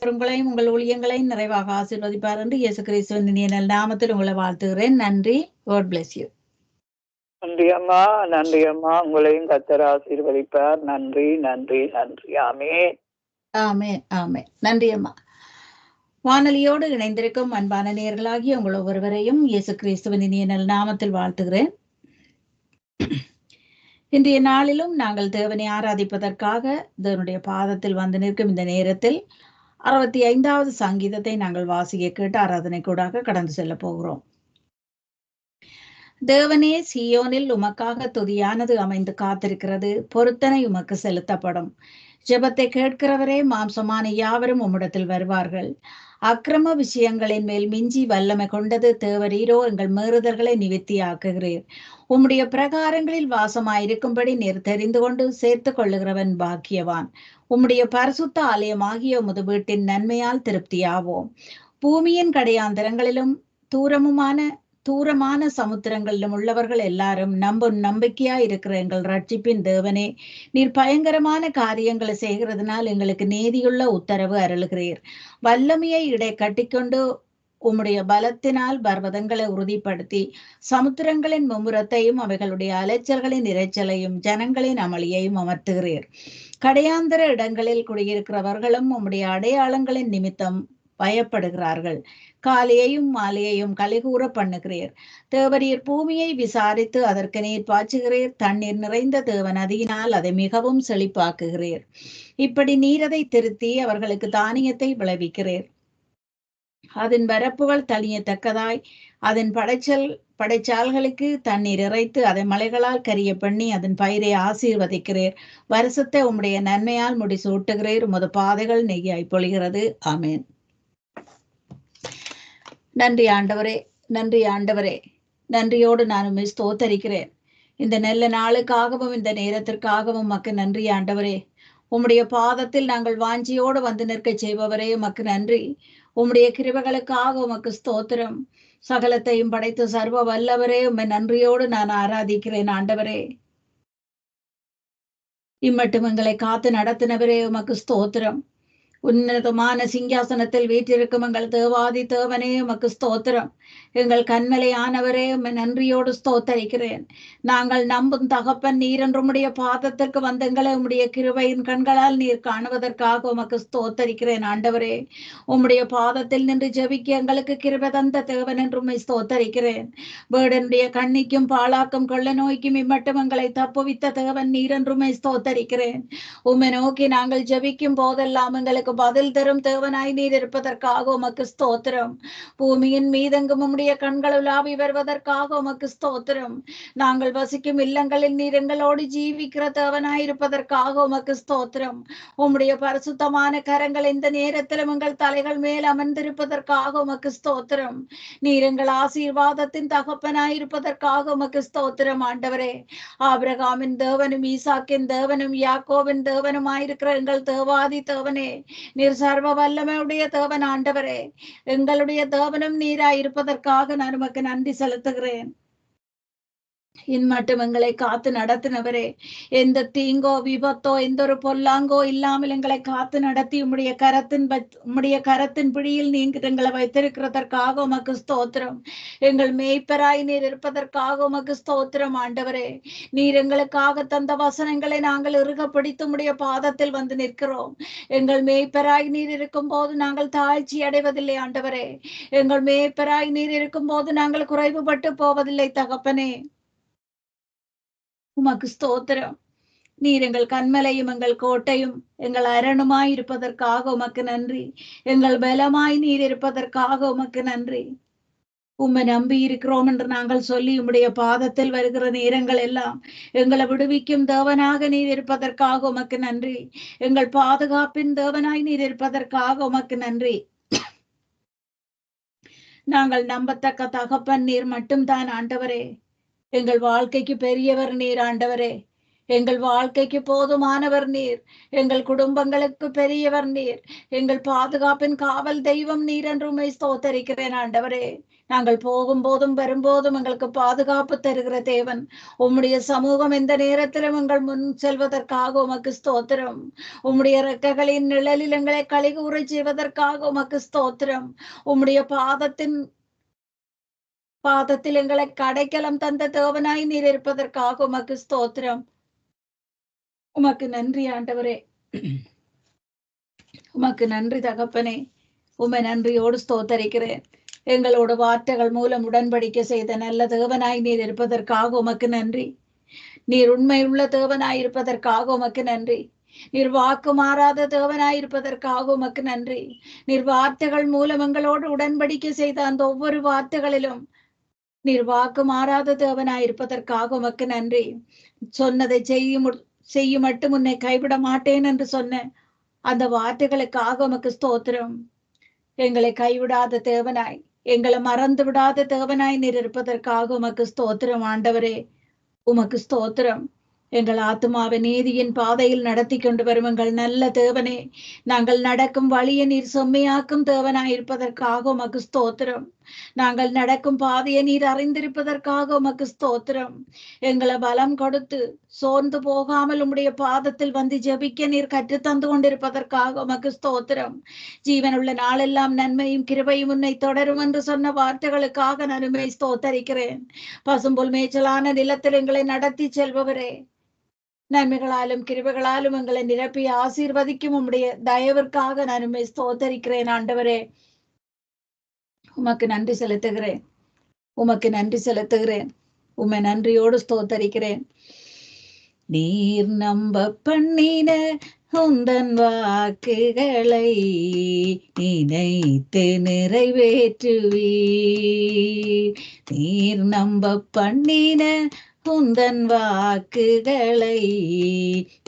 உங்களையும் உங்கள் ஊழியங்களையும் நிறைவாக ஆசீர்வதிப்பார் என்று இயேசு கிறிஸ்துவின் இனிய நாமத்தில் உங்களை வாழ்த்துகிறேன். நன்றி. God bless you. நன்றி அம்மா, நன்றி அம்மா. உங்களையும் கர்த்தர் ஆசீர்வதிப்பார். நன்றி நன்றி நன்றி. ஆமென். ஆமென் ஆமென். நன்றி அம்மா. வானொலியோடு இணைந்திருக்கும் அன்பான நேயர்களாகிய உங்கள் ஒவ்வொருவரையும் இயேசு கிறிஸ்துவின் இனிய நாமத்தில் வாழ்த்துகிறேன். இன்றைய நாளிலும் நாங்கள் தேவனை ஆராதிப்பதற்காக தேவனுடைய பாதத்தில் வந்து நிற்கும் இந்த நேரத்தில் 65வது சங்கீதத்தை நாங்கள் வாசிக்க கேட்டு ஆராதனை கூடாக கடந்து செல்ல போகிறோம். தேவனே, சீயோனில் உமக்காக துதியானது அமைந்து காத்திருக்கிறது, பொருத்தனை உமக்கு செலுத்தப்படும். ஜெபத்தை கேட்கிறவரே, மாம்சமான யாவரும் உம்மிடத்தில் வருவார்கள். அக்கிரம விஷயங்களின் மேல் மிஞ்சி வல்லமை கொண்டது தேவரீரோ, எங்கள் மீறுதல்களை நிவித்தியாக்குகிறீர். உம்முடைய பிரகாரங்களில் வாசமாயிருக்கும்படி நீர் தெரிந்து கொண்டு சேர்த்து கொள்ளுகிறவன் பாக்கியவான். உம்முடைய பரிசுத்த ஆலயமாகிய உமது வீட்டின் நன்மையால் திருப்தியாவோம். பூமியின் கடையாந்தரங்களிலும் தூரமான சமுத்திரங்களிலும் உள்ளவர்கள் எல்லாரும் நம்பிக்கையா இருக்கிற எங்கள் ரட்சிப்பின் தேவனே, நீர் பயங்கரமான காரியங்களை செய்கிறதுனால் எங்களுக்கு நீதியுள்ள உத்தரவு அருளுகிறீர். வல்லமையை இடை கட்டிக்கொண்டு உம்முடைய பலத்தினால் பர்வதங்களை உறுதிப்படுத்தி சமுத்திரங்களின் மும்முரத்தையும் அவைகளுடைய அலைச்சல்களின் இரைச்சலையும் ஜனங்களின் அமளியையும் அமர்த்துகிறீர். கடையாந்தர இடங்களில் குடியிருக்கிறவர்களும் உம்முடைய அடையாளங்களின் நிமித்தம் பயப்படுகிறார்கள். காலையையும் மாலையையும் கலிகூற பண்ணுகிறீர். தேவரீர் பூமியை விசாரித்து அதற்கு நீர் பாய்ச்சுகிறீர். தண்ணீர் நிறைந்த தேவ நதியினால் அதை மிகவும் செழிப்பாக்குகிறீர். இப்படி நீர் அதை திருத்தி அவர்களுக்கு தானியத்தை விளைவிக்கிறீர். அதன் வரப்புகள் தனியத்தக்கதாய் அதன் படைச்சால்களுக்கு தண்ணீர் இறைத்து அதை மலைகளால் கரிய பண்ணி அதன் பயிரை ஆசீர்வதிக்கிறீர். வருஷத்தை உம்முடைய நன்மையால் முடிசூட்டுகிறீர். உமது பாதைகள் நெய்யாய் பொழிகிறது. ஆமேன். நன்றி ஆண்டவரே, நன்றி ஆண்டவரே. நன்றியோடு நான் உம்மை ஸ்தோத்தரிக்கிறேன். இந்த நல்ல நாளுக்காகவும் இந்த நேரத்திற்காகவும் உமக்கு நன்றி ஆண்டவரே. உம்முடைய பாதத்தில் நாங்கள் வாஞ்சியோடு வந்து நிற்க செய்பவரே, உமக்கு நன்றி. உம்முடைய கிருபைகளுக்காக உமக்கு ஸ்தோத்திரம். சகலத்தையும் படைத்து சர்வ வல்லவரே, உம்மை நன்றியோடு நான் ஆராதிக்கிறேன் ஆண்டவரே. இம்மட்டும் எங்களை காத்து நடத்தினவரே, உமக்கு ஸ்தோத்திரம். உன்னதமான சிங்காசனத்தில் வீற்றிருக்கும் எங்கள் தேவாதி தேவனே, உமக்கு ஸ்தோத்திரம். எங்கள் கண்மலை ஆனவரே, உம்மை நன்றியோடு ஸ்தோத்தரிக்கிறேன். நாங்கள் நம்பும் தகப்பன் நீர் என்று உம்முடைய பாதத்திற்கு வந்த எங்களை உம்முடைய கிருபையின் கண்களால் நீர் காணுவதற்காக உமக்கு ஸ்தோத்தரிக்கிறேன் ஆண்டவரே. உம்முடைய பாதத்தில் நின்று ஜெபிக்க எங்களுக்கு கிருபை தந்த தேவன் என்று உம்மை ஸ்தோத்தரிக்கிறேன். வேடனுடைய கண்ணிக்கும் பாழாக்கும் கொள்ள நோய்க்கும் இம்மட்டும் எங்களை தப்புவித்த தேவன் நீர் என்று உம்மை ஸ்தோத்தரிக்கிறேன். உம்மை நோக்கி நாங்கள் ஜெபிக்கும் போதெல்லாம் எங்களுக்கு பதில் தரும் தேவனாய் நீர் இருப்பதற்காக உமக்கு ஸ்தோத்திரம். பூமியின் மீதெங்கும் உம்முடைய கண்கள் உலாவி வருவதற்காக உமக்கு ஸ்தோத்திரம். நாங்கள் வசிக்கும் இல்லங்களில் நீர் எங்களோடு ஜீவிக்கிற தேவனாய் இருப்பதற்காக உமக்கு ஸ்தோத்திரம். உம்முடைய பரிசுத்தமான கரங்கள் இந்த நேரத்திலும் எங்கள் தலைகள் மேல் அமர்ந்திருப்பதற்காக உமக்கு ஸ்தோத்திரம். நீர் எங்கள் ஆசீர்வாதத்தின் தகப்பனாய் இருப்பதற்காக உமக்கு ஸ்தோத்திரம் ஆண்டவரே. ஆபிரகாமின் தேவனும் ஈசாக்கின் தேவனும் யாக்கோவின் தேவனுமாயிருக்கிற எங்கள் தேவாதி தேவனே, நீர் சர்வ வல்லமையுடைய தேவன் ஆண்டவரே. எங்களுடைய தேவனும் நீராயிருப்பதற்காக நான் உமக்கு நன்றி செலுத்துகிறேன். இன்மட்டும் எங்களை காத்து நடத்தினவரே, எந்த தீங்கோ விபத்தோ எந்த ஒரு பொல்லாங்கோ இல்லாமல் எங்களை காத்து நடத்தி உம்முடைய கரத்தின் பிடியில் நீங்க எங்களை வைத்திருக்கிறதற்காக உமக்கு ஸ்தோத்திரம். எங்கள் மேய்ப்பராய் நீர் இருப்பதற்காக உமக்கு ஸ்தோத்திரம் ஆண்டவரே. நீர் எங்களுக்காக தந்த வசனங்களை நாங்கள் இறுக பிடித்து உம்முடைய பாதத்தில் வந்து நிற்கிறோம். எங்கள் மேய்ப்பராய் நீர் இருக்கும் போது நாங்கள் தாழ்ச்சி அடைவதில்லை ஆண்டவரே. எங்கள் மேய்ப்பராய் நீர் இருக்கும் போது நாங்கள் குறைவுபட்டு போவதில்லை தகப்பனே. உமக்கு ஸ்தோத்திரம். நீர் எங்கள் கண்மலையும் எங்கள் கோட்டையும் எங்கள் அரணுமாய் இருப்பதற்காக உமக்கு நன்றி. எங்கள் பலமாய் நீர் இருப்பதற்காக உமக்கு நன்றி. உம்மை நம்பி இருக்கிறோம் என்று நாங்கள் சொல்லி உம்முடைய பாதத்தில் வருகிற நேரங்கள் எல்லாம் எங்களை விடுவிக்கும் தேவனாக நீர் இருப்பதற்காக உமக்கு நன்றி. எங்கள் பாதுகாப்பின் தேவனாய் நீர் இருப்பதற்காக உமக்கு நன்றி. நாங்கள் நம்பத்தக்க தகப்பன் நீர் மட்டும்தான் ஆண்டவரே. எங்கள் வாழ்க்கைக்கு பெரியவர் நீர் ஆண்டவரே. எங்கள் வாழ்க்கைக்கு போதுமானவர் நீர். எங்கள் குடும்பங்களுக்கு பெரியவர் நீர். எங்கள் பாதுகாப்பின் காவல் தெய்வம் நீர் என்று உம்மை ஸ்தோத்தரிக்கிறேன் ஆண்டவரே. நாங்கள் போகும்போதும் வரும்போதும் எங்களுக்கு பாதுகாப்பு தருகிற தேவன். உம்முடைய சமூகம் எந்த நேரத்திலும் எங்கள் முன் செல்வதற்காக உமக்கு ஸ்தோத்திரம். உம்முடைய ரெக்கைகளின் நிழலில் எங்களை களிகூற செய்வதற்காக உமக்கு ஸ்தோத்திரம். உம்முடைய பாதத்தில் எங்களை கடைக்கலம் தந்த தேவனாய் நீர் இருப்பதற்காக உமக்கு ஸ்தோத்திரம். உமக்கு நன்றி ஆண்டவரே. உமக்கு நன்றி தகப்பனே. உம்மை நன்றியோடு ஸ்தோத்தரிக்கிறேன். எங்களோட வார்த்தைகள் மூலம் உடன்படிக்கை செய்த நல்ல தேவனாய் நீர் இருப்பதற்காக உமக்கு நன்றி. நீர் உண்மையுள்ள தேவனாய் இருப்பதற்காக உமக்கு நன்றி. நீர் வாக்கு மாறாத தேவனாய் இருப்பதற்காக உமக்கு நன்றி. நீர் வார்த்தைகள் மூலம் எங்களோடு உடன்படிக்கை செய்த அந்த ஒவ்வொரு வார்த்தைகளிலும் நீர் வாக்கு மாறாத தேவனாய் இருப்பதற்காக உமக்கு நன்றி. சொன்னதை செய்யும் மட்டும் உன்னை கைவிட மாட்டேன் என்று சொன்ன அந்த வார்த்தைகளுக்காக உமக்கு ஸ்தோத்திரம். எங்களை கைவிடாத தேவனாய், எங்களை மறந்து விடாத தேவனாய் நீர் இருப்பதற்காக உமக்கு ஸ்தோத்திரம் ஆண்டவரே. உமக்கு ஸ்தோத்திரம். எங்கள் ஆத்மாவை நீதியின் பாதையில் நடத்தி கொண்டு வரும் எங்கள் நல்ல தேவனே, நாங்கள் நடக்கும் வழியை நீர் செம்மையாக்கும் தேவனாய் இருப்பதற்காக உமக்கு ஸ்தோத்திரம். நாங்கள் நடக்கும் பாதையை நீர் அறிந்திருப்பதற்காக உமக்கு ஸ்தோத்திரம். எங்களை பலம் கொடுத்து சோர்ந்து போகாமல் உம்முடைய பாதத்தில் வந்து ஜெபிக்க நீர் கற்று தந்து கொண்டிருப்பதற்காக உமக்கு ஸ்தோத்திரம். ஜீவனுள்ள நாளெல்லாம் நன்மையும் கிருபையும் உன்னை தொடரும் என்று சொன்ன வார்த்தைகளுக்காக நான் உம்மை ஸ்தோத்தரிக்கிறேன். பசும்புல் மேய்ச்சலான நிலத்தில் எங்களை நடத்தி செல்பவரே, நன்மைகளாலும் கிருபைகளாலும் எங்களை நிரப்பி ஆசீர்வதிக்கும் உம்முடைய தயவிற்காக நான் உம்மை ஸ்தோத்தரிக்கிறேன் ஆண்டவரே. உமக்கு நன்றி செலுத்துகிறேன். உமக்கு நன்றி செலுத்துகிறேன். உம்மை நன்றியோடு ஸ்தோத்தரிக்கிறேன். நீர் நம்ப பண்ணின உந்தன் வாக்குகளை நினைத்து நிறைவேற்றுவீர். நீர் நம்ப பண்ணின உந்தன் வாக்குகளை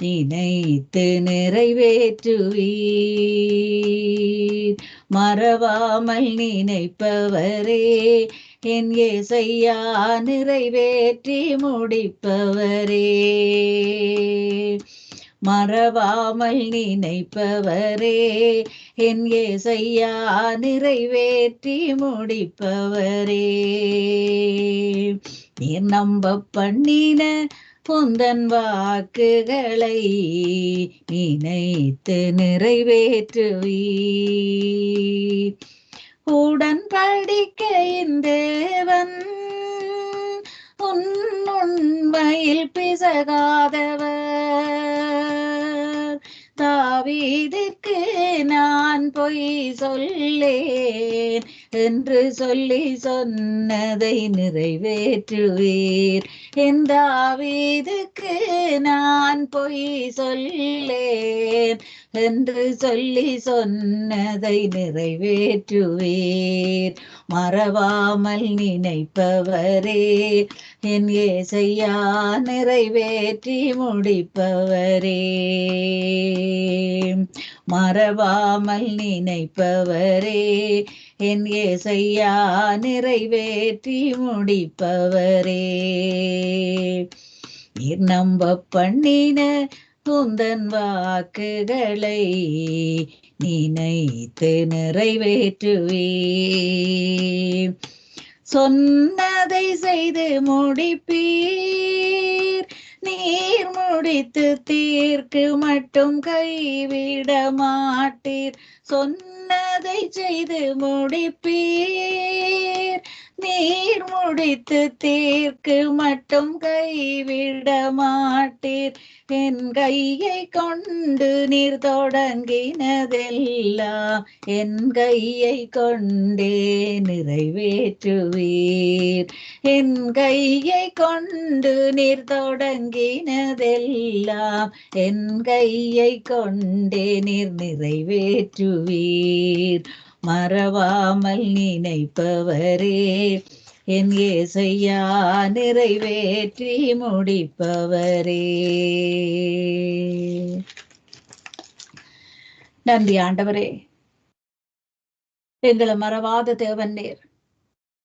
நினைத்து நிறைவேற்றுவீர். மறவாமல் நினைப்பவரே என் இயேசையா, நிறைவேற்றி முடிப்பவரே. மறவாமல் நினைப்பவரே என் இயேசையா, நிறைவேற்றி முடிப்பவரே. நீர் நம்ப பண்ணின உந்தன் வாக்குகளை நினைத்து நிறைவேற்றுவீர். உடன்படிக்கையின் தேவன், உண்மையில் பிசகாதவர். தாவீதுக்கு நான் பொய் சொல்லேன் என்று சொல்லி சொன்னதை நிறைவேற்றுவீர். என் தாவீதுக்கு நான் பொய் சொல்லேன் என்று சொல்லி சொன்னதை நிறைவேற்றுவீர். மறவாமல் நினைப்பவரே என் இயேசையா, நிறைவேற்றி முடிப்பவரே. மறவாமல் நினைப்பவரே என் இயேசையா, நிறைவேற்றி முடிப்பவரே. நீர் நம்ப பண்ணின உந்தன் வாக்குகளை நினைத்து நிறைவேற்றுவீர். சொன்னதை செய்து முடிப்பீர். நீர் முடித்து தீர்க்கு மட்டும் கைவிட மாட்டீர். சொன்னதை செய்து முடிப்பீர். நீர் முடித்து தீர்க்கு மட்டும் கைவிட மாட்டீர். என் கையை கொண்டு நீர் தொடங்கினதெல்லாம் என் கையை கொண்டே நிறைவேற்றுவீர். என் கையை கொண்டு நீர் தொடங்கினதெல்லாம் என் கையை கொண்டே நீர் நிறைவேற்றுவீர். மறவாமல் நினைப்பவரே என் இயேசையா, நிறைவேற்றி முடிப்பவரே. நன்றி ஆண்டவரே. எங்களை மறவாத தேவன் நீர்,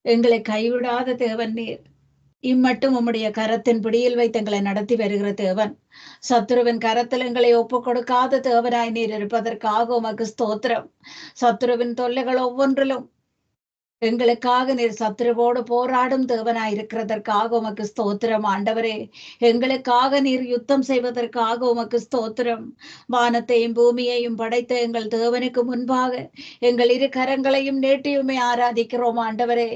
எங்களை கைவிடாத தேவன் நீர். இம்மட்டும் உம்முடைய கரத்தின் பிடியில் வைத்து எங்களை நடத்தி வருகிற தேவன், சத்துருவின் கரத்தில் எங்களை ஒப்புக் கொடுக்காத தேவனாய் நீர் இருப்பதற்காக உமக்கு ஸ்தோத்திரம். சத்துருவின் தொல்லைகள் ஒவ்வொன்றிலும் எங்களுக்காக நீர் சத்துருவோடு போராடும் தேவனாய் இருக்கிறதற்காக உமக்கு ஸ்தோத்திரம் ஆண்டவரே. எங்களுக்காக நீர் யுத்தம் செய்வதற்காக உமக்கு ஸ்தோத்திரம். வானத்தையும் பூமியையும் படைத்த எங்கள் தேவனுக்கு முன்பாக எங்கள் இரு கரங்களையும் நீட்டியுமே ஆராதிக்கிறோம் ஆண்டவரே.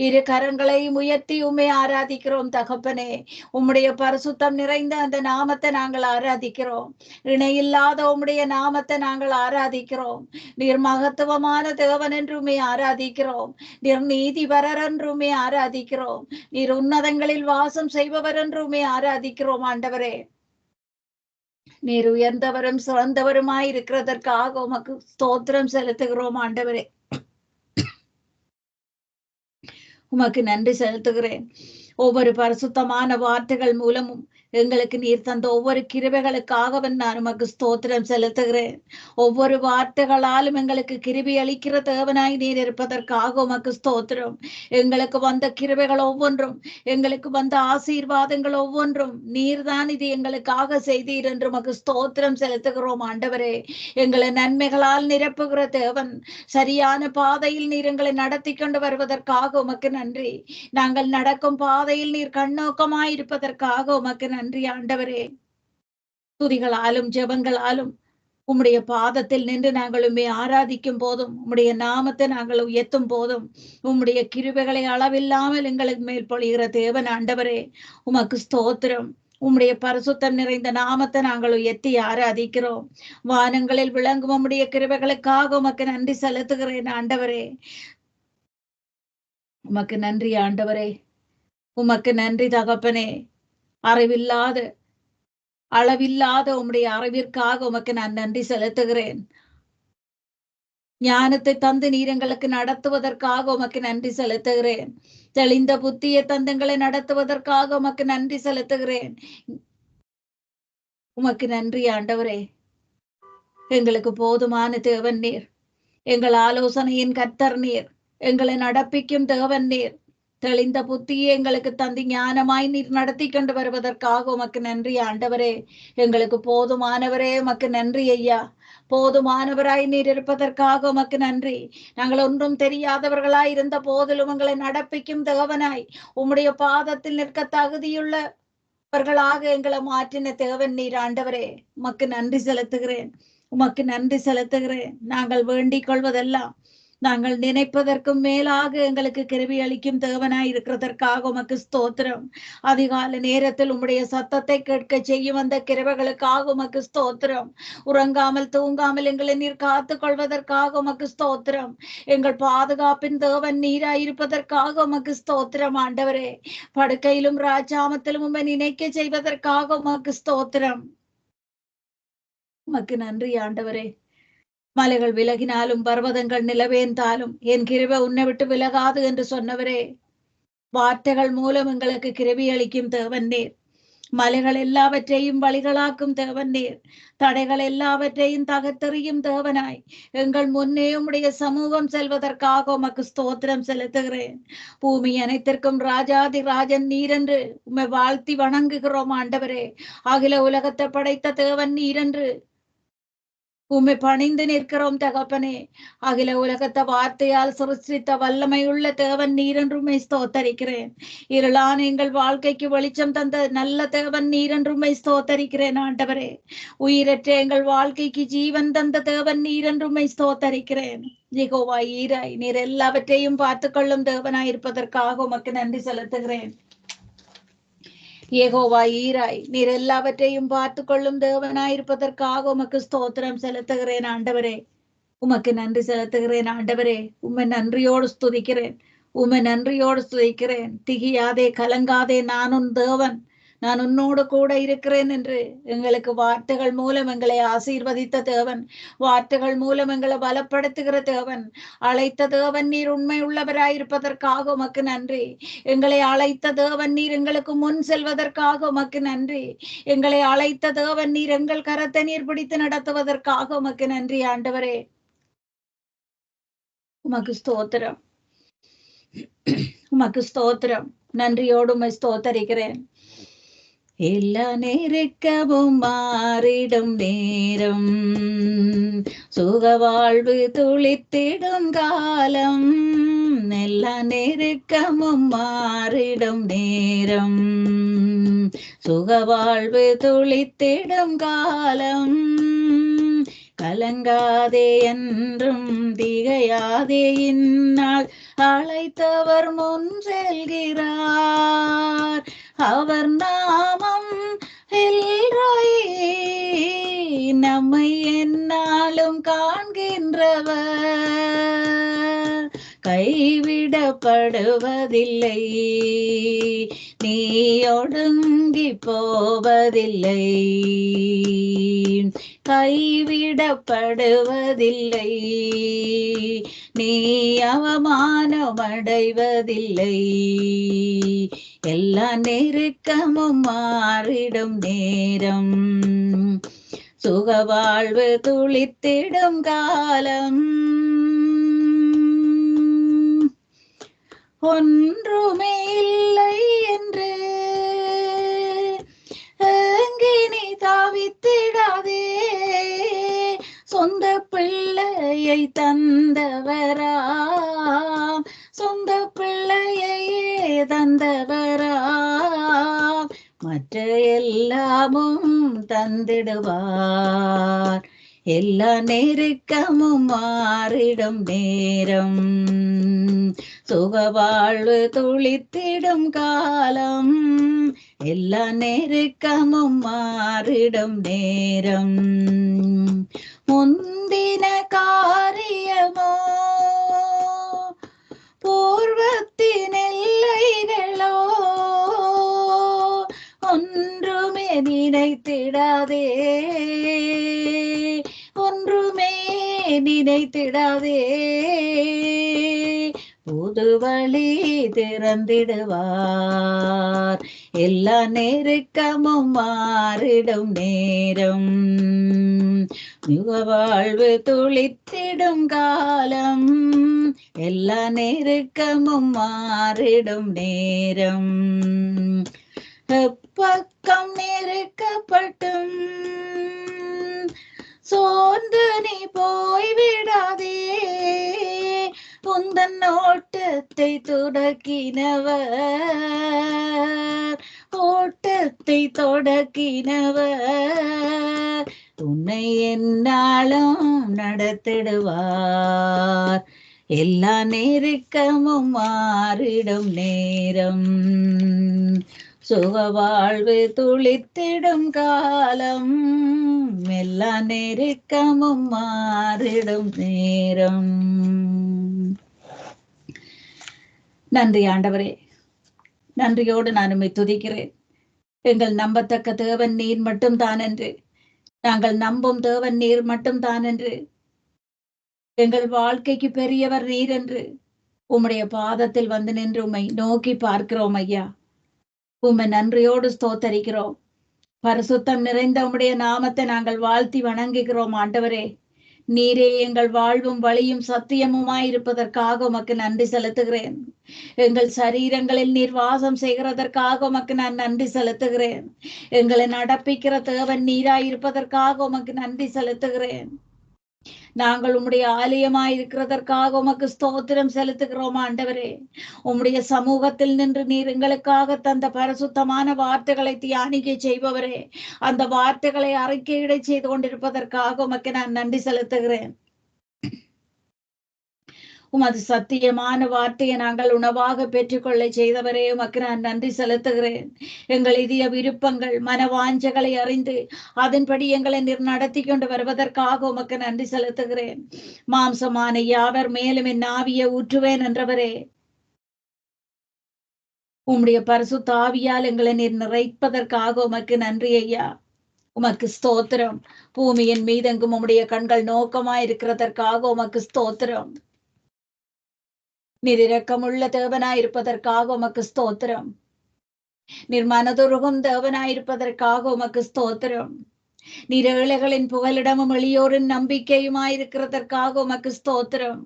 இரு கரங்களையும் உயர்த்தியுமே ஆராதிக்கிறோம் தகப்பனே. உம்முடைய பரிசுத்தம் நிறைந்த அந்த நாமத்தை நாங்கள் ஆராதிக்கிறோம். இணையில்லாத உம்முடைய நாமத்தை நாங்கள் ஆராதிக்கிறோம். நீர் மகத்துவமான தேவன் என்றுமே ஆராதிக்கிறோம். நீர் நீதிபரர் என்றுமே ஆராதிக்கிறோம். நீர் உன்னதங்களில் வாசம் செய்பவர் என்றுமே ஆராதிக்கிறோம் ஆண்டவரே. நீர் உயர்ந்தவரும் சிறந்தவருமாய் இருக்கிறதற்காக உமக்கு ஸ்தோத்திரம் செலுத்துகிறோம் ஆண்டவரே. உமக்கு நன்றி செலுத்துகிறேன். ஒவ்வொரு பரிசுத்தமான வார்த்தைகள் மூலமும் எங்களுக்கு நீர் தந்த ஒவ்வொரு கிருபைகளுக்காக நான் உமக்கு ஸ்தோத்திரம் செலுத்துகிறேன். ஒவ்வொரு வார்த்தைகளாலும் எங்களுக்கு கிருபை அளிக்கிற தேவனாய் நீர் இருப்பதற்காக உமக்கு ஸ்தோத்திரம். எங்களுக்கு வந்த கிருபைகள் ஒவ்வொன்றும், எங்களுக்கு வந்த ஆசீர்வாதங்கள் ஒவ்வொன்றும் நீர்தான் இது எங்களுக்காக செய்தீர் என்று உமக்கு ஸ்தோத்திரம் செலுத்துகிறோம் ஆண்டவரே. எங்களை நன்மைகளால் நிரப்புகிற தேவன், சரியான பாதையில் நீர் எங்களை நடத்தி கொண்டு வருவதற்காக உமக்கு நன்றி. நாங்கள் நடக்கும் பாதையில் நீர் கண்ணோக்கமாய் இருப்பதற்காக உமக்கு நன்றி ஆண்டவரே. துதிகளாலும் ஜெபங்களாலும் உம்முடைய பாதத்தில் நின்று நாங்கள் உம்மை ஆராதிக்கும் போதும், உம்முடைய நாமத்தை நாங்கள் உயர்த்தும் போதும், உம்முடைய கிருபைகளை அளவில்லாமல் எங்களுக்கு மேல் பொழிகிற தேவன் ஆண்டவரே, உமக்கு ஸ்தோத்திரம். உம்முடைய பரிசுத்தம் நிறைந்த நாமத்தை நாங்கள் உயர்த்தி ஆராதிக்கிறோம். வானங்களில் விளங்கும் உம்முடைய கிருபைகளுக்காக உமக்கு நன்றி செலுத்துகிறேன் ஆண்டவரே. உமக்கு நன்றி ஆண்டவரே. உமக்கு நன்றி தகப்பனே. அறிவில்லாத அளவில்லாத உம்முடைய அறிவிற்காக உமக்கு நான் நன்றி செலுத்துகிறேன். ஞானத்தை தந்து நீர் எங்களுக்கு நடத்துவதற்காக உமக்கு நன்றி செலுத்துகிறேன். தெளிந்த புத்தியை தந்தங்களை நடத்துவதற்காக உமக்கு நன்றி செலுத்துகிறேன். உமக்கு நன்றி ஆண்டவரே. எங்களுக்கு போதுமான தேவன் நீர். எங்கள் ஆலோசனையின் கர்த்தர் நீர். எங்களை நடப்பிக்கும் தேவன் நீர். தெளிந்த புத்தியை எங்களுக்கு தந்தி ஞானமாய் நீர் நடத்தி கொண்டு வருவதற்காக உமக்கு நன்றி ஆண்டவரே. எங்களுக்கு போதுமானவரே உமக்கு நன்றி ஐயா. போதுமானவராய் நீர் இருப்பதற்காக உமக்கு நன்றி. நாங்கள் ஒன்றும் தெரியாதவர்களாய் இருந்த போதிலும் உங்களை நடப்பிக்கும் தேவனாய் உம்முடைய பாதத்தில் நிற்க தகுதியுள்ளவர்களாக எங்களை மாற்றின தேவன் நீர் ஆண்டவரே. உமக்கு நன்றி செலுத்துகிறேன். உமக்கு நன்றி செலுத்துகிறேன். நாங்கள் வேண்டிக் கொள்வதெல்லாம் நாங்கள் நினைப்பதற்கும் மேலாக எங்களுக்கு கிருபை அளிக்கும் தேவனாய் இருக்கிறதற்காக உமக்கு ஸ்தோத்திரம். அதிகாலை நேரத்தில் உம்முடைய சத்தத்தை கேட்க செய்யும் அந்த கிருபைகளுக்காக உமக்கு ஸ்தோத்திரம். உறங்காமல் தூங்காமல் எங்களை நீர் காத்துக் கொள்வதற்காக உமக்கு ஸ்தோத்திரம். எங்கள் பாதுகாப்பின் தேவன் நீராயிருப்பதற்காக உமக்கு ஸ்தோத்திரம் ஆண்டவரே. படுக்கையிலும் ராஜாமத்திலும் உம்மை நினைக்க செய்வதற்காக உமக்கு ஸ்தோத்திரம். உமக்கு நன்றி ஆண்டவரே. மலைகள் விலகினாலும் பர்வதங்கள் நிலவேந்தாலும் என் கிருபை உன்னை விட்டு விலகாது என்று சொன்னவரே. வார்த்தைகள் மூலம் எங்களுக்கு கிருபை அளிக்கும் தேவன் நீர். மலைகள் எல்லாவற்றையும் வழிகளாக்கும் தேவன் நீர். தடைகள் எல்லாவற்றையும் தகர்த்தெறியும் தேவனாய் எங்கள் முன்னே உம்முடைய சமூகம் செல்வதற்காக உமக்கு ஸ்தோத்திரம் செலுத்துகிறேன். பூமி அனைத்திற்கும் ராஜாதி ராஜன் நீர் என்று உம்மை வாழ்த்தி வணங்குகிறோம் ஆண்டவரே. அகில உலகத்தை படைத்த தேவன் நீர் என்று உம்மை பணிந்து நிற்கிறோம் தகப்பனே. அகில உலகத்தை வார்த்தையால் சிருஷ்டித்த வல்லமையுள்ள தேவன் நீர் என்று உம்மை ஸ்தோத்தரிக்கிறேன். இருளான எங்கள் வாழ்க்கைக்கு வெளிச்சம் தந்த நல்ல தேவன் நீர் என்று உம்மை ஸ்தோத்தரிக்கிறேன் ஆண்டவரே. உயிரற்ற எங்கள் வாழ்க்கைக்கு ஜீவன் தந்த தேவன் நீர் என்று உம்மை ஸ்தோத்தரிக்கிறேன். யெகோவா ஈராய் நீர் எல்லாவற்றையும் பார்த்து கொள்ளும் தேவனாய் இருப்பதற்காக உமக்கு நன்றி செலுத்துகிறேன். யெகோவா ஈராய் நீர் எல்லாவற்றையும் பார்த்து கொள்ளும் தேவனாயிருப்பதற்காக உமக்கு ஸ்தோத்திரம் செலுத்துகிறேன் ஆண்டவரே. உமக்கு நன்றி செலுத்துகிறேன் ஆண்டவரே. உம்மை நன்றியோடு ஸ்துதிக்கிறேன். உம்மை நன்றியோடு ஸ்துதிக்கிறேன். திகியாதே கலங்காதே, நான் உன் தேவன், நான் உன்னோடு கூட இருக்கிறேன் என்று எங்களுக்கு வார்த்தைகள் மூலம் எங்களை ஆசீர்வதித்த தேவன், வார்த்தைகள் மூலம் எங்களை பலப்படுத்துகிற தேவன், அழைத்த தேவன் நீர் உண்மை உள்ளவராயிருப்பதற்காக உமக்கு நன்றி. எங்களை அழைத்த தேவன் நீர் எங்களுக்கு முன் செல்வதற்காக உமக்கு நன்றி. எங்களை அழைத்த தேவன் நீர் எங்கள் கரத்தை நீர் பிடித்து நடத்துவதற்காக உமக்கு நன்றி ஆண்டவரே. உமக்கு ஸ்தோத்திரம். உமக்கு ஸ்தோத்திரம். நன்றியோடு உம்மை ஸ்தோத்தரிக்கிறேன். எல்லா நெருக்கமும் மாறிடும் நேரம், சுகவாழ்வு துளித்திடும் காலம். எல்லா நெருக்கமும் மாறிடும் நேரம், சுகவாழ்வு துளித்திடும் காலம். கலங்காதே என்றும் திகையாதே, இந்நாள் அழைத்தவர் முன் செல்கிறார். அவர் நாமம் எல்ரோயி, நம்மை எந்நாளும் காண்கின்றவர். கைவிடப்படுவதில்லை, நீ ஒடுங்கி போவதில்லை. கைவிடப்படுவதில்லை, நீ அவமானமடைவதில்லை. எல்லா நெருக்கமும் மாறிடும் நேரம், சுகவாழ்வு துளித்திடும் காலம். ஒன்றுமே இல்லை என்று ஏங்கி நீ தாவித்திடாதே, சொந்த பிள்ளையை தந்தவரா, சொந்த பிள்ளையையே தந்தவரா, மற்ற எல்லாமும் தந்திடுவார். எல்லா நெருக்கமும் மாறிடும் நேரம், சுகவாழ்வு துளித்திடும் காலம். எல்லா நெருக்கமும் மாறிடும் நேரம், முந்தின காரியமோ பூர்வத்தின் எல்லைகளோ, ஒன்றுமே நினைத்திடாதே, ஒன்றுமே நினைத்திடாதே. புது வழி திறந்திடுவார். எல்லா நெருக்கமும் மாறிடும் நேரம், யுகவாழ்வு துளித்திடும் காலம். எல்லா நெருக்கமும் மாறிடும் நேரம், எப்பக்கம் நெருக்கப்பட்டும் சோர்ந்து நீ போய்விடாதே, உந்தன் ஓட்டத்தை தொடக்கினவர், ஓட்டத்தை தொடக்கினவர், உன்னை எந்நாளும் நடத்திடுவார். எல்லா நெருக்கமும் மாறிடும் நேரம், சுகவாழ்வு துளித்திடும் காலம். எல்லா நெருக்கமும் மாறிடும் நேரம். நன்றி ஆண்டவரே, நன்றியோடு நான் உம்மை துதிக்கிறேன். எங்கள் நம்பத்தக்க தேவன் நீர் மட்டும் தான் என்று, நாங்கள் நம்பும் தேவன் நீர் மட்டும் தான் என்று, எங்கள் வாழ்க்கைக்கு பெரியவர் நீர் என்று உம்முடைய பாதத்தில் வந்து நின்று உம்மை நோக்கி பார்க்கிறோம் ஐயா. உம்மை நன்றியோடு ஸ்தோத்தரிக்கிறோம். பரிசுத்தம் நிறைந்த உம்முடைய நாமத்தை நாங்கள் வாழ்த்தி வணங்குகிறோம் ஆண்டவரே. நீரே எங்கள் வாழ்வும் வழியும் சத்தியமுமாயிருப்பதற்காக உமக்கு நன்றி செலுத்துகிறேன். எங்கள் சரீரங்களில் நீர் வாசம் செய்கிறதற்காக உமக்கு நான் நன்றி செலுத்துகிறேன். எங்களை நடப்பிக்கிற தேவன் நீராயிருப்பதற்காக உமக்கு நன்றி செலுத்துகிறேன். நாங்கள் உம்முடைய ஆலயமாய் இருக்கிறதற்காக உமக்கு ஸ்தோத்திரம் செலுத்துகிறோம் ஆண்டவரே. உம்முடைய சமூகத்தில் நின்று நீர் எங்களுக்காக தந்த பரிசுத்தமான வார்த்தைகளை தியானிக்க செய்பவரே, அந்த வார்த்தைகளை அறிக்கையிட செய்து கொண்டிருப்பதற்காக உமக்கு நான் நன்றி செலுத்துகிறேன். உமது சத்தியமான வார்த்தையை நாங்கள் உணவாக பெற்றுக்கொள்ள செய்தவரே, உமக்கு நான் நன்றி செலுத்துகிறேன். எங்கள் இதய விருப்பங்கள் மனவாஞ்சைகளை அறிந்து அதன்படி எங்களை நீர் நடத்தி கொண்டு வருவதற்காக உமக்கு நன்றி செலுத்துகிறேன். மாம்சமான யாவர் மேலும் என் ஆவியை ஊற்றுவேன் என்றவரே, உம்முடைய பரிசுத்த ஆவியால் எங்களை நீர் நிறைப்பதற்காக உமக்கு நன்றி ஐயா. உமக்கு ஸ்தோத்திரம். பூமியின் மீதெங்கும் உம்முடைய கண்கள் நோக்கமாய் இருக்கிறதற்காக உமக்கு ஸ்தோத்திரம். நீர் இரக்கமுள்ள தேவனாயிருப்பதற்காக உமக்கு ஸ்தோத்திரம். நீர் மனதுருகும் தேவனாயிருப்பதற்காக உமக்கு ஸ்தோத்திரம். நீர் ஏழைகளின் புகலிடமும் எளியோரின் நம்பிக்கையுமாயிருக்கிறதற்காக உமக்கு ஸ்தோத்திரம்.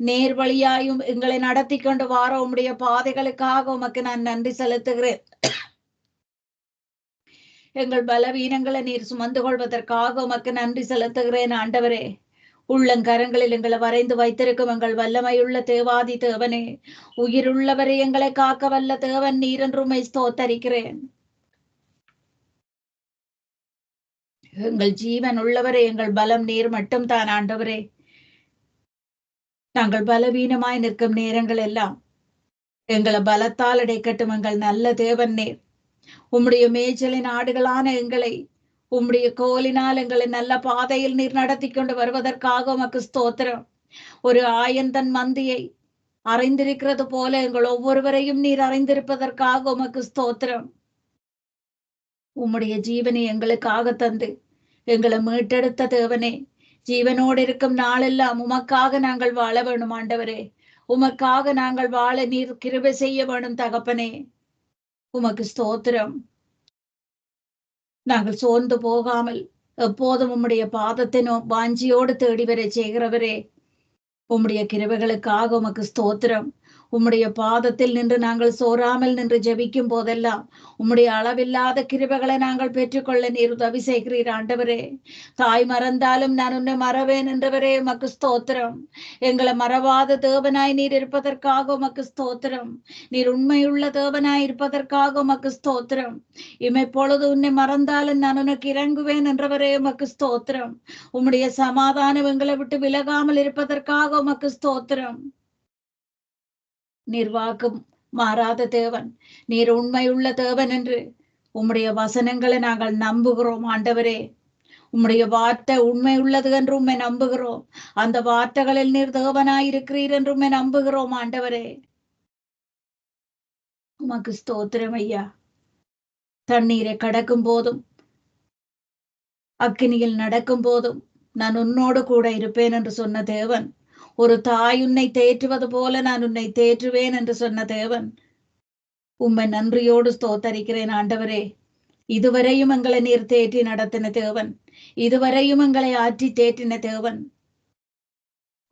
நேர் வழியாயும் எங்களை நடத்தி கொண்டு வார உம்முடைய பாதைகளுக்காக உமக்கு நான் நன்றி செலுத்துகிறேன். எங்கள் பலவீனங்களை நீர் சுமந்து கொள்வதற்காக உமக்கு நன்றி செலுத்துகிறேன் ஆண்டவரே. உள்ளங்கரங்களில் எங்களை வரைந்து வைத்திருக்கும் எங்கள் வல்லமையுள்ள தேவாதி தேவனே, உயிருள்ளவரை எங்களை காக்க வல்ல தேவன் நீர் என்று உம்மை ஸ்தோத்தரிக்கிறேன். எங்கள் ஜீவன் உள்ளவரே, எங்கள் பலம் நீர் மட்டும் தான் ஆண்டவரே. நாங்கள் பலவீனமாய் நிற்கும் நேரங்கள் எல்லாம் எங்களை பலத்தால் இடைக்கட்டும் எங்கள் நல்ல தேவன் நீர். உம்முடைய மேய்ச்சலின் ஆடுகளான எங்களை உம்முடைய கோலினால் எங்களை நல்ல பாதையில் நீர் நடத்தி கொண்டு வருவதற்காக உமக்கு ஸ்தோத்திரம். ஒரு ஆயன் தன் மந்தியை அறிந்திருக்கிறது போல எங்கள் ஒவ்வொருவரையும் நீர் அறிந்திருப்பதற்காக உமக்கு ஸ்தோத்திரம். உம்முடைய ஜீவனை எங்களுக்காக தந்து எங்களை மீட்டெடுத்த தேவனே, ஜீவனோடு இருக்கும் நாளெல்லாம் உமக்காக நாங்கள் வாழ வேணும் ஆண்டவரே. உமக்காக நாங்கள் வாழ நீர் கிருபை செய்ய வேணும் தகப்பனே. உமக்கு ஸ்தோத்திரம். நாங்கள் சோர்ந்து போகாமல் எப்போதும் உம்முடைய பாதத்தை வாஞ்சியோடு தேடி வரை செய்கிறவரே, உம்முடைய கிருபைகளுக்காக உமக்கு ஸ்தோத்திரம். உம்முடைய பாதத்தில் நின்று நாங்கள் சோராமல் நின்று ஜெபிக்கும் போதெல்லாம் உம்முடைய அளவில்லாத கிருபைகளை நாங்கள் பெற்றுக்கொள்ள நீர் உதவி செய்கிறீர் ஆண்டவரே. தாய் மறந்தாலும் நான் உன்னை மறவேன் என்றவரே, உமக்கு ஸ்தோத்திரம். எங்களை மறவாத தேவனாய் நீர் இருப்பதற்காக உமக்கு ஸ்தோத்திரம். நீர் உண்மையுள்ள தேவனாய் இருப்பதற்காக உமக்கு ஸ்தோத்திரம். இமைப்பொழுது உன்னை மறந்தாலும் நான் உனக்கு இறங்குவேன் என்றவரே, உமக்கு ஸ்தோத்திரம். உம்முடைய சமாதானம் எங்களை விட்டு விலகாமல் இருப்பதற்காக உமக்கு ஸ்தோத்திரம். நீர் வாக்கும் மாறாத தேவன், நீர் உண்மையுள்ள தேவன் என்று உம்முடைய வசனங்களை நாங்கள் நம்புகிறோம் ஆண்டவரே. உம்முடைய வார்த்தை உண்மை உள்ளது என்று உண்மை நம்புகிறோம். அந்த வார்த்தைகளில் நீர் தேவனாய் இருக்கிறீர் என்று உண்மை நம்புகிறோம் ஆண்டவரே. உமக்கு ஸ்தோத்திரம் ஐயா. தண்ணீரை கடக்கும் போதும் அக்கினியில் நடக்கும் போதும் நான் உன்னோடு கூட இருப்பேன் என்று சொன்ன தேவன், ஒரு தாய் உன்னை தேற்றுவது போல நான் உன்னை தேற்றுவேன் என்று சொன்ன தேவன், உம்மை நன்றியோடு ஸ்தோத்தரிக்கிறேன் ஆண்டவரே. இதுவரையும் எங்களை நீர் தேற்றி நடத்தின தேவன், இதுவரையும் எங்களை ஆற்றி தேற்றின தேவன்,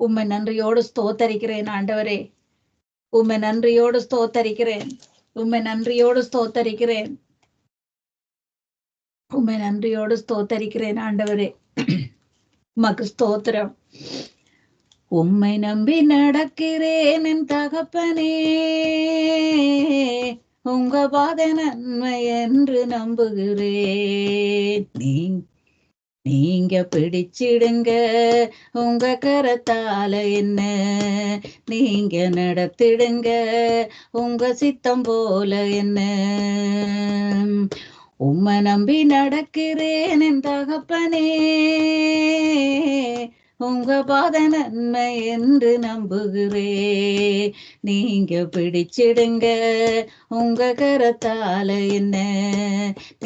உம்மை நன்றியோடு ஸ்தோத்தரிக்கிறேன் ஆண்டவரே. உம்மை நன்றியோடு ஸ்தோத்தரிக்கிறேன், உம்மை நன்றியோடு ஸ்தோத்தரிக்கிறேன், உம்மை நன்றியோடு ஸ்தோத்தரிக்கிறேன் ஆண்டவரே. உமக்கு ஸ்தோத்திரம். உம்மை நம்பி நடக்கிறேன் என் தகப்பனே, உங்க பாதை நன்மை என்று நம்புகிறேன். நீங்க பிடிச்சிடுங்க உங்க கரத்தால என்ன, நீங்க நடத்திடுங்க உங்க சித்தம் போல என்ன. உம்மை நம்பி நடக்கிறேன் என் தகப்பனே, உங்க பாதை நன்மை என்று நம்புகிறேன். நீங்க பிடிச்சிடுங்க உங்க கரத்தால என்ன,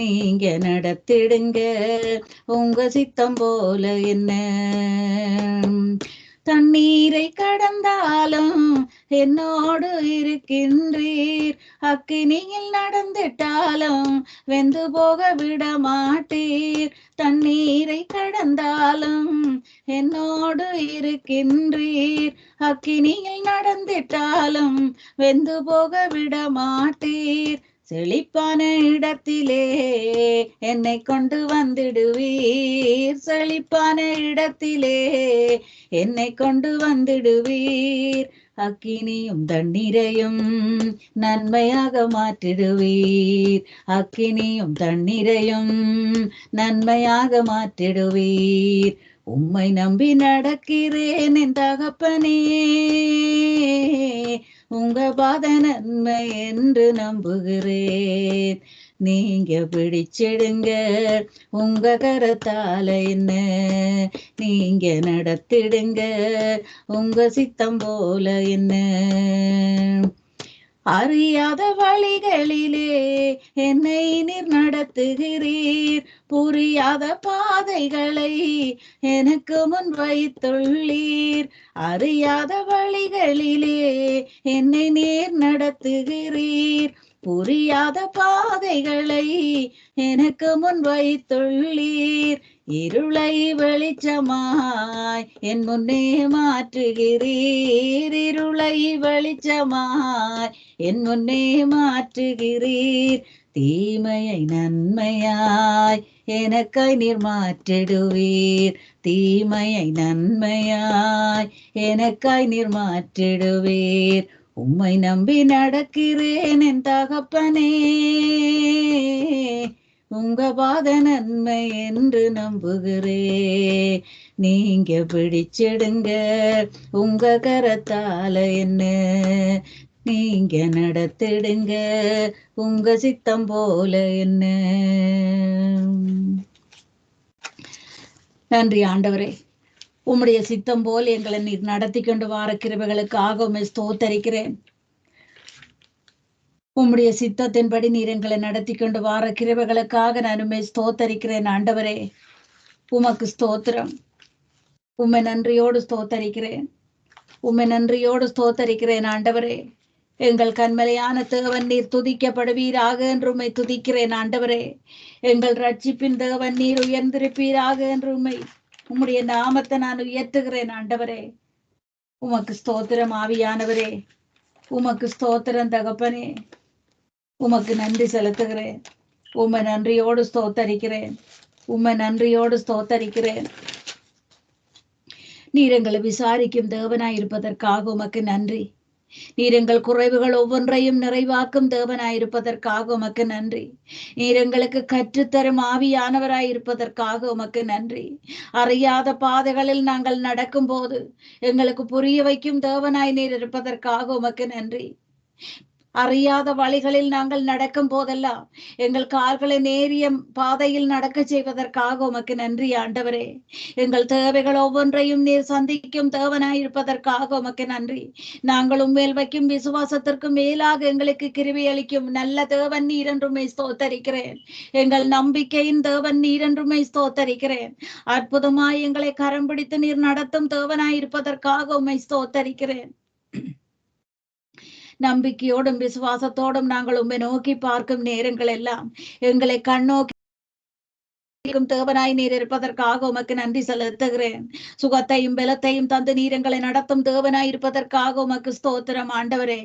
நீங்க நடத்திடுங்க உங்க சித்தம் போல என்ன. தண்ணீரை கடந்தாலும் என்னோடு இருக்கின்றீர், அக்கினியில் நடந்துட்டாலும் வெந்து போக விட மாட்டீர். தண்ணீரை கடந்தாலும் என்னோடு இருக்கின்றீர், அக்கினியில் நடந்துட்டாலும் வெந்து போக விட மாட்டீர். செழிப்பான இடத்திலே என்னை கொண்டு வந்திடுவீர், செழிப்பான இடத்திலே என்னை கொண்டு வந்திடுவீர். அக்கினியும் தண்ணீரையும் நன்மையாக மாற்றிடுவீர், அக்கினியும் தண்ணீரையும் நன்மையாக மாற்றிடுவீர். உம்மை நம்பி நடக்கிறேன் என் தகப்பனே, உங்க பாதை நன்மை என்று நம்புகிறேன். நீங்க பிடிச்சிடுங்க உங்க கரத்தால என்ன, நீங்க நடத்திடுங்க உங்க சித்தம் போல என்ன. அறியாத வழிகளிலே என்னை நீர் நடத்துகிறீர், புரியாத பாதைகளை எனக்கு முன் வைத்துள்ளீர். அறியாத வழிகளிலே என்னை நீர் நடத்துகிறீர், புரியாத பாதைகளை எனக்கு முன் வைத்துள்ளீர். இருளை வெளிச்சமாய் என் முன்னே மாற்றுகிறீர். இருளை வெளிச்சமாய் என் முன்னே மாற்றுகிறீர். தீமையை நன்மையாய் எனக்காய் நீர் மாற்றிடுவீர். தீமையை நன்மையாய் எனக்காய் நீர் மாற்றிடுவீர். உம்மை நம்பி நடக்கிறேன் என் தகப்பனே, உங்க பாத நன்மை என்று நம்புகிறேன். நீங்க பிடிச்சிடுங்க உங்க கரத்தால என்ன, நீங்க நடத்திடுங்க உங்க சித்தம் போல என்ன. நன்றி ஆண்டவரே, உம்முடைய சித்தம் போல் எங்களை நீர் நடத்தி கொண்டு வார கிருபைகளுக்காக உம்மை ஸ்தோத்தரிக்கிறேன். உம்முடைய சித்தத்தின்படி நீர் எங்களை நடத்தி கொண்டு வார கிருபைகளுக்காக நான் உம்மை ஸ்தோத்தரிக்கிறேன் ஆண்டவரே. உமக்கு ஸ்தோத்திரம். உம்மை நன்றியோடு ஸ்தோத்தரிக்கிறேன். உம்மை நன்றியோடு ஸ்தோத்தரிக்கிறேன் ஆண்டவரே. எங்கள் கண்மலையான தேவன் நீர் துதிக்கப்படுவீராக என்று உம்மை துதிக்கிறேன் ஆண்டவரே. எங்கள் ரட்சிப்பின் தேவன் நீர் உயர்ந்திருப்பீராக என்று உம்முடைய நாமத்தை நான் உயர்த்துகிறேன் ஆண்டவரே. உமக்கு ஸ்தோத்திரம் ஆவியானவரே. உமக்கு ஸ்தோத்திரம் தகப்பனே. உமக்கு நன்றி செலுத்துகிறேன். உம்மை நன்றியோடு ஸ்தோத்தரிக்கிறேன். உம்மை நன்றியோடு ஸ்தோத்தரிக்கிறேன். நீர் எங்களை விசாரிக்கும் தேவனாய் இருப்பதற்காக உமக்கு நன்றி. நீர் எங்கள் குறைவுகள் ஒவ்வொன்றையும் நிறைவாக்கும் தேவனாயிருப்பதற்காக உமக்கு நன்றி. நீர் எங்களுக்கு கற்றுத்தரும் ஆவியானவராய் இருப்பதற்காக உமக்கு நன்றி. அறியாத பாதைகளில் நாங்கள் நடக்கும் போது எங்களுக்கு புரிய வைக்கும் தேவனாய் நீர் இருப்பதற்காக உமக்கு நன்றி. அறியாத வழிகளில் நாங்கள் நடக்கும் போதெல்லாம் எங்கள் கால்களை நேரிய பாதையில் நடக்க செய்வதற்காக உமக்கு நன்றி ஆண்டவரே. எங்கள் தேவைகள் ஒவ்வொன்றையும் நீர் சந்திக்கும் தேவனாய் இருப்பதற்காக உமக்கு நன்றி. நாங்கள் உம்மேல் வைக்கும் விசுவாசத்திற்கு மேலாக எங்களுக்கு கிருபை அளிக்கும் நல்ல தேவன் நீர் என்றுமே ஸ்தோத்தரிக்கிறேன். எங்கள் நம்பிக்கையின் தேவன் நீர் என்றுமே ஸ்தோத்தரிக்கிறேன். அற்புதமாய் எங்களை கரம் பிடித்து நீர் நடத்தும் தேவனாய் இருப்பதற்காக உம்மை ஸ்தோத்தரிக்கிறேன். நம்பிக்கையோடும் விசுவாசத்தோடும் நாங்கள் உம்மை நோக்கி பார்க்கும் நேரங்கள் எல்லாம் எங்களை கண்ணோக்கி தேவனாய் நீர் இருப்பதற்காக உமக்கு நன்றி செலுத்துகிறேன். சுகத்தையும் பலத்தையும் தந்து நீர் எங்களை நடத்தும் தேவனாய் இருப்பதற்காக உமக்கு ஸ்தோத்திரம் ஆண்டவரே.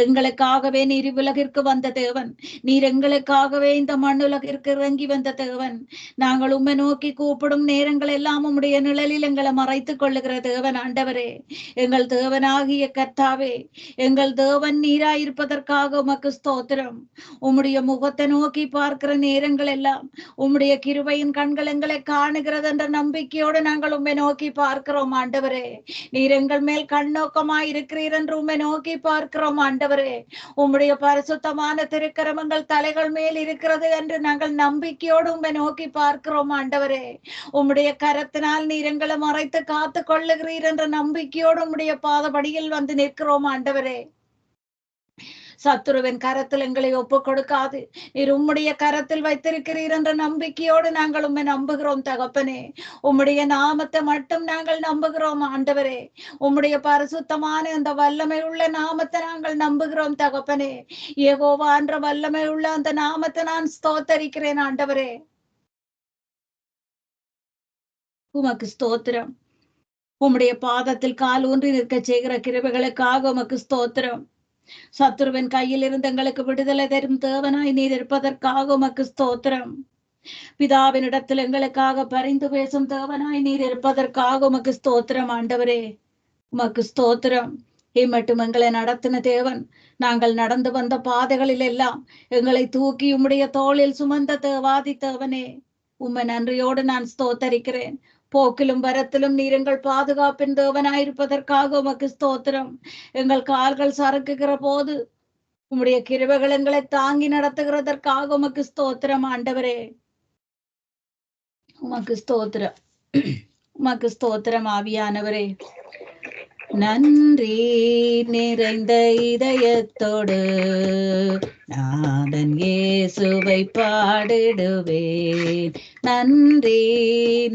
எங்களுக்காகவே நீர் இவ்வுலகிற்கு வந்த தேவன். நீர் எங்களுக்காகவே இந்த மண்ணுலகிற்கு இறங்கி வந்த தேவன். நாங்கள் உம்மை நோக்கி கூப்பிடும் நேரங்கள் எல்லாம் உம்முடைய நிழலில் எங்களை மறைத்துக் கொள்ளுகிற தேவன் ஆண்டவரே. எங்கள் தேவனாகிய கர்த்தாவே, எங்கள் தேவன் நீராயிருப்பதற்காக உமக்கு ஸ்தோத்திரம். உம்முடைய முகத்தை நோக்கி பார்க்கிற நேரங்கள் எல்லாம் உம்முடைய கிருபையின் கண்கள் எங்களை காணுகிறது என்ற நம்பிக்கையோடு நாங்கள் உம்மை நோக்கி பார்க்கிறோம் ஆண்டவரே. நீர் எங்கள் மேல் கண்ணோக்கமாய் இருக்கிறீர் என்று உம்மை நோக்கி பார்க்கிறோம் ஆண்டவரே. உம்முடைய பரிசுத்தமான திருக்கரமங்கள் தலைகள் மேல் இருக்கிறது என்று நாங்கள் நம்பிக்கையோடு உம்மை நோக்கி பார்க்கிறோம் ஆண்டவரே. உம்முடைய கரத்தினால் நீர் எங்களை மறைத்து காத்து கொள்ளுகிறீர் என்ற நம்பிக்கையோடு உம்முடைய பாதபடியில் வந்து நிற்கிறோம் ஆண்டவரே. சத்துருவின் கரத்தில் எங்களை ஒப்புக் கொடுக்காது நீர் உம்முடைய கரத்தில் வைத்திருக்கிறீர் என்ற நம்பிக்கையோடு நாங்கள் உம்மை நம்புகிறோம் தகப்பனே. உம்முடைய நாமத்தை மட்டும் நாங்கள் நம்புகிறோம் ஆண்டவரே. உம்முடைய பரிசுத்தமான அந்த வல்லமை உள்ள நாமத்தை நாங்கள் நம்புகிறோம் தகப்பனே. யெகோவா என்ற வல்லமை உள்ள அந்த நாமத்தை நான் ஸ்தோத்தரிக்கிறேன் ஆண்டவரே. உமக்கு ஸ்தோத்திரம். உம்முடைய பாதத்தில் கால் ஊன்றி நிற்க செய்கிற கிருபைகளுக்காக உமக்கு ஸ்தோத்திரம். சத்துருவின் கையில் இருந்து எங்களுக்கு விடுதலை தரும் தேவனாய் நீர் இருப்பதற்காக உமக்கு ஸ்தோத்திரம். பிதாவினிடத்தில் எங்களுக்காக பரிந்து பேசும் தேவனாய் நீர் இருப்பதற்காக உமக்கு ஸ்தோத்திரம் ஆண்டவரே. உமக்கு ஸ்தோத்திரம். இம்மட்டும் எங்களை நடத்தின தேவன். நாங்கள் நடந்து வந்த பாதைகளில் எல்லாம் எங்களை தூக்கி உம்முடைய தோளில் சுமந்த தேவாதி தேவனே, உம்மை நன்றியோடு நான் ஸ்தோத்தரிக்கிறேன். போக்கிலும் வரத்திலும் நீர் எங்கள் பாதுகாப்பின் தேவனாயிருப்பதற்காக உமக்கு ஸ்தோத்திரம். எங்கள் கால்கள் சறுக்குகிற போது உம்முடைய கிருபைகள் எங்களை தாங்கி நடத்துகிறதற்காக உமக்கு ஸ்தோத்திரம் ஆண்டவரே. உமக்கு ஸ்தோத்திரம். உமக்கு ஸ்தோத்திரம் ஆவியானவரே. நன்றி நிறைந்த இதயத்தோடு நாதன் இயேசுவை பாடிடுவேன். நன்றி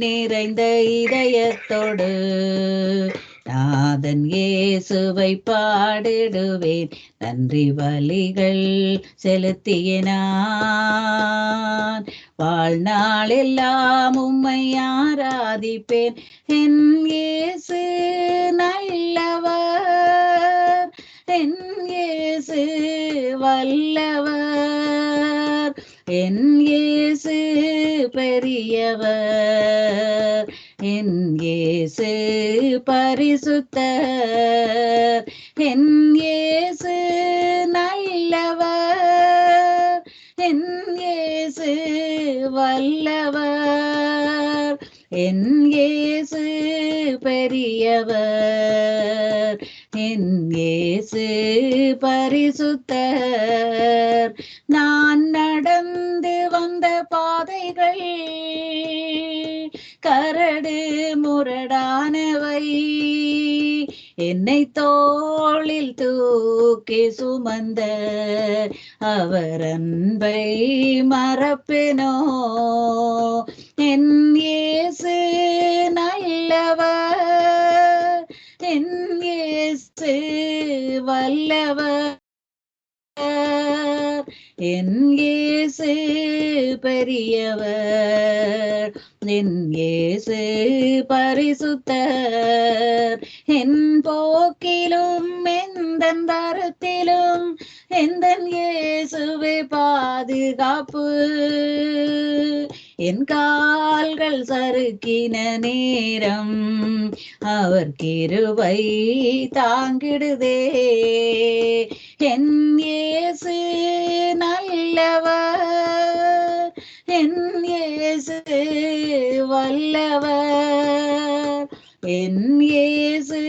நிறைந்த இதயத்தோடு நாதன் இயேசுவை பாடிடுவேன், நன்றி பலிகள் செலுத்திய நான். வாழ்நாளெல்லாம் உம்மை ஆராதிப்பேன், என் இயேசு நல்லவர், என் இயேசு வல்லவர், என் இயேசு பெரியவர், என் இயேசு பரிசுத்தர், என் இயேசு நல்லவர், என் இயேசு வல்லவர், என் இயேசு பெரியவர், என் இயேசு பரிசுத்தர். நான் நடந்து வந்த பாதைகள் கரடு முரடானவை, என்னை தோளில் தூக்கி சுமந்த அவர் அன்பை மறப்பேனோ. என் இயேசு நல்லவர், என் இயேசு வல்லவர், என் இயேசு பெரியவர், என் இயேசு பரிசுத்தர். என் போக்கிலும் எந்தன் தரத்திலும் எந்தன் இயேசுவே பாதுகாப்பு, என் கால்கள் சறுக்கின நேரம் அவர் கிருபை தாங்கிடுதே. என் இயேசு நல்லவர், என் இயேசு வல்லவர், என் இயேசு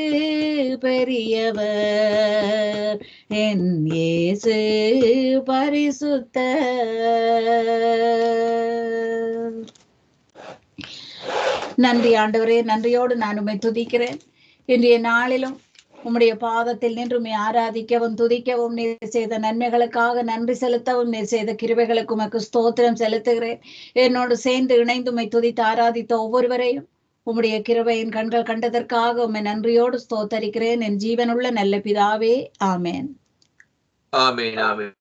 பெரியவர், என் இயேசு பரிசுத்தர். நன்றி ஆண்டவரே, நன்றியோடு நான் உம்மை துதிக்கிறேன். இன்றைய நாளிலும் உம்முடைய பாதத்தில் நின்று உம்மை ஆராதிக்கவும் துதிக்கவும், நீர் செய்த நன்மைகளுக்காக நன்றி செலுத்தவும், நீர் செய்த கிருபைகளுக்கு உமக்கு ஸ்தோத்திரம் செலுத்துகிறேன். என்னோடு சேர்ந்து இணைந்து உம்மை துதித்து ஆராதித்த ஒவ்வொருவரையும் உம்முடைய கிருபையின் கண்கள் கண்டதற்காக உம்மை நன்றியோடு ஸ்தோத்தரிக்கிறேன். என் ஜீவனுள்ள நல்ல பிதாவே, ஆமேன். ஆமேன், ஆமேன்.